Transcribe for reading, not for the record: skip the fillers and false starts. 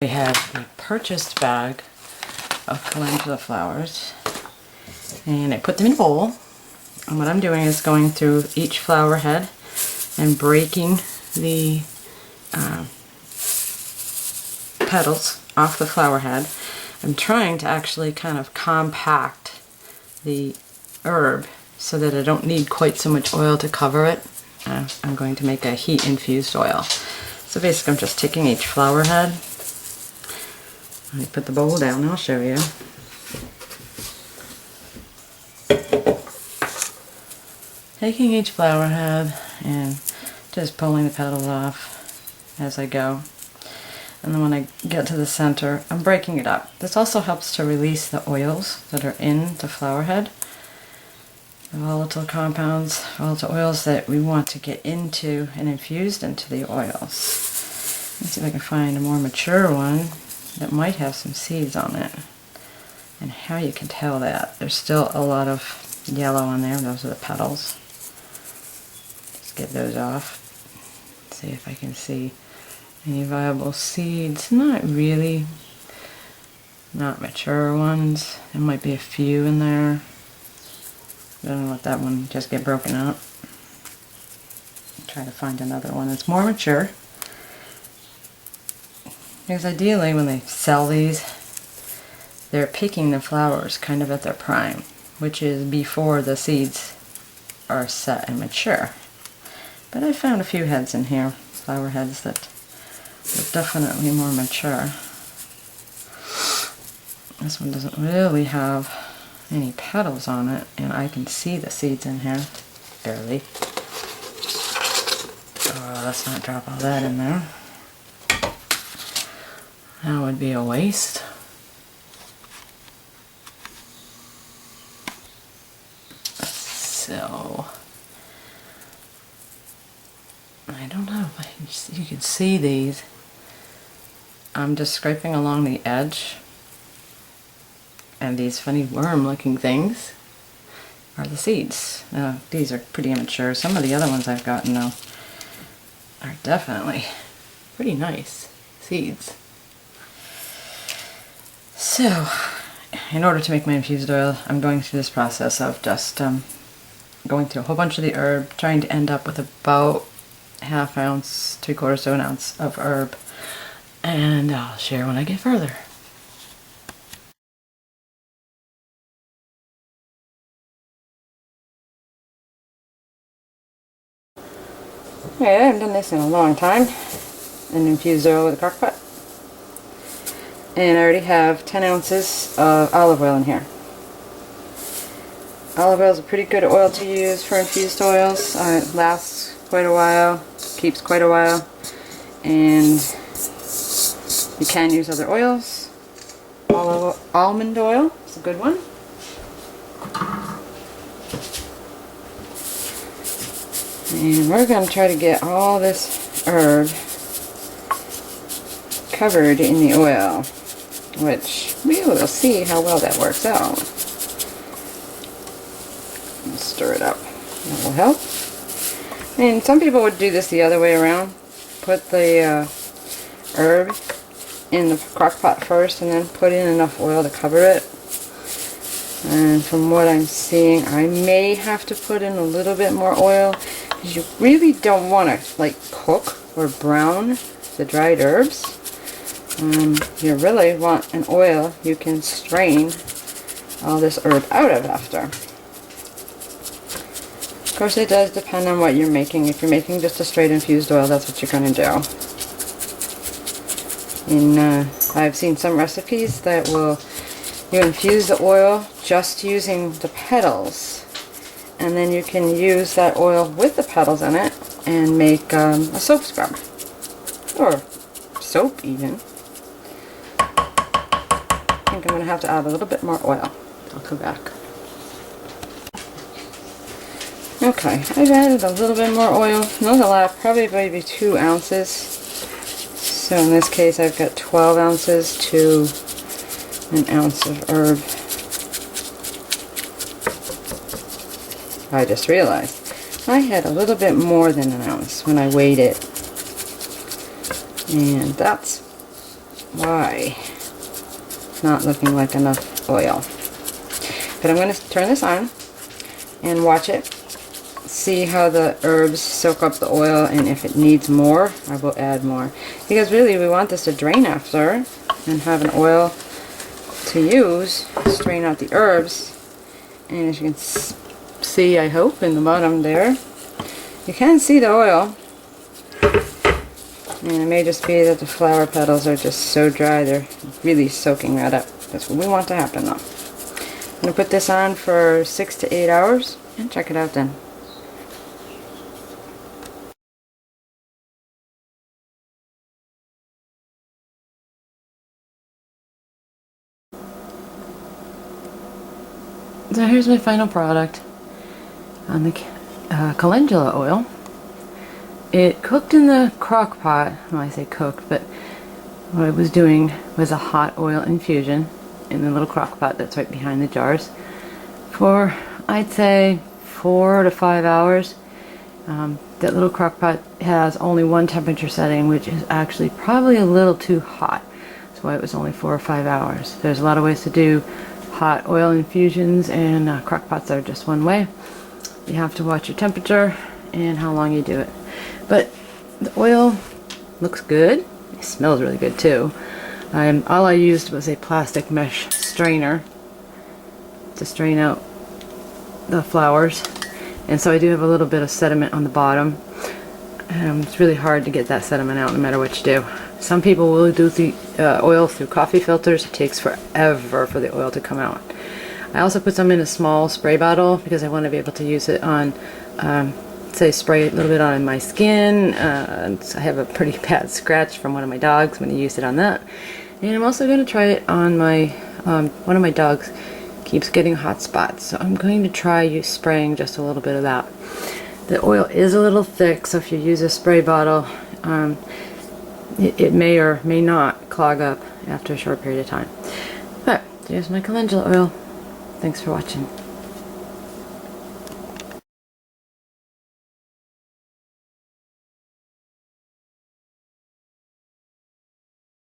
I have a purchased bag of calendula flowers, and I put them in a bowl. And what I'm doing is going through each flower head and breaking the petals off the flower head. I'm trying to actually kind of compact the herb so that I don't need quite so much oil to cover it. I'm going to make a heat infused oil. So basically I'm just taking each flower head. Let me put the bowl down and I'll show you. Taking each flower head and just pulling the petals off as I go. And then when I get to the center, I'm breaking it up. This also helps to release the oils that are in the flower head. The volatile compounds, volatile oils that we want to get into and infused into the oils. Let's see if I can find a more mature one that might have some seeds on it. And how you can tell that. There's still a lot of yellow on there. Those are the petals. Just get those off. See if I can see any viable seeds. Not really. Not mature ones. There might be a few in there. I don't know what that one just get broken up. Try to find another one that's more mature. Because ideally when they sell these, they're picking the flowers kind of at their prime, which is before the seeds are set and mature. But I found a few heads in here, flower heads that are definitely more mature. This one doesn't really have any petals on it, and I can see the seeds in here, barely. Oh, let's not drop all that in there. That would be a waste. So, I don't know if you can see these. I'm just scraping along the edge, and these funny worm-looking things are the seeds. These are pretty immature. Some of the other ones I've gotten though are definitely pretty nice seeds. So, in order to make my infused oil, I'm going through this process of just going through a whole bunch of the herb, trying to end up with about ½ ounce, 3/4 to an ounce of herb, and I'll share when I get further. Okay, I haven't done this in a long time, an infused oil with a crock pot. And I already have 10 ounces of olive oil in here. Olive oil is a pretty good oil to use for infused oils. It lasts quite a while, keeps quite a while, and you can use other oils. Almond oil is a good one. And we're going to try to get all this herb covered in the oil, which we will see how well that works out. Stir it up. That will help. And some people would do this the other way around. Put the herb in the crock pot first and then put in enough oil to cover it. And from what I'm seeing, I may have to put in a little bit more oil, because you really don't want to like cook or brown the dried herbs. You really want an oil you can strain all this herb out of after. Of course, it does depend on what you're making. If you're making just a straight infused oil, that's what you're going to do. I've seen some recipes that will you infuse the oil just using the petals, and then you can use that oil with the petals in it and make a soap scrub, or soap even. I think I'm going to have to add a little bit more oil. I'll come back. Okay, I've added a little bit more oil. Not a lot, probably maybe 2 ounces. So in this case I've got 12 ounces to an ounce of herb. I just realized I had a little bit more than an ounce when I weighed it. And that's why it's not looking like enough oil. But I'm going to turn this on and watch it. See how the herbs soak up the oil, and if it needs more, I will add more. Because really we want this to drain after and have an oil to use, strain out the herbs. And as you can see, I hope, in the bottom there, you can see the oil. And it may just be that the flower petals are just so dry, they're really soaking that up. That's what we want to happen though. I'm going to put this on for 6 to 8 hours and check it out then. So here's my final product on the calendula oil. It cooked in the crock pot. Well, I say cooked, but what I was doing was a hot oil infusion in the little crock pot that's right behind the jars for, I'd say, 4 to 5 hours. That little crock pot has only one temperature setting, which is actually probably a little too hot. That's why it was only 4 or 5 hours. There's a lot of ways to do hot oil infusions, and crock pots are just one way. You have to watch your temperature and how long you do it. But the oil looks good. It smells really good too. All I used was a plastic mesh strainer to strain out the flowers, and so I do have a little bit of sediment on the bottom. It's really hard to get that sediment out no matter what you do. Some people will do the oil through coffee filters. It takes forever for the oil to come out. I also put some in a small spray bottle because I want to be able to use it on, say, spray a little bit on my skin. I have a pretty bad scratch from one of my dogs when I used it on that. And I'm also going to try it on my, one of my dogs keeps getting hot spots. So I'm going to try spraying just a little bit of that. The oil is a little thick, so if you use a spray bottle, it may or may not clog up after a short period of time. But there's my calendula oil. Thanks for watching.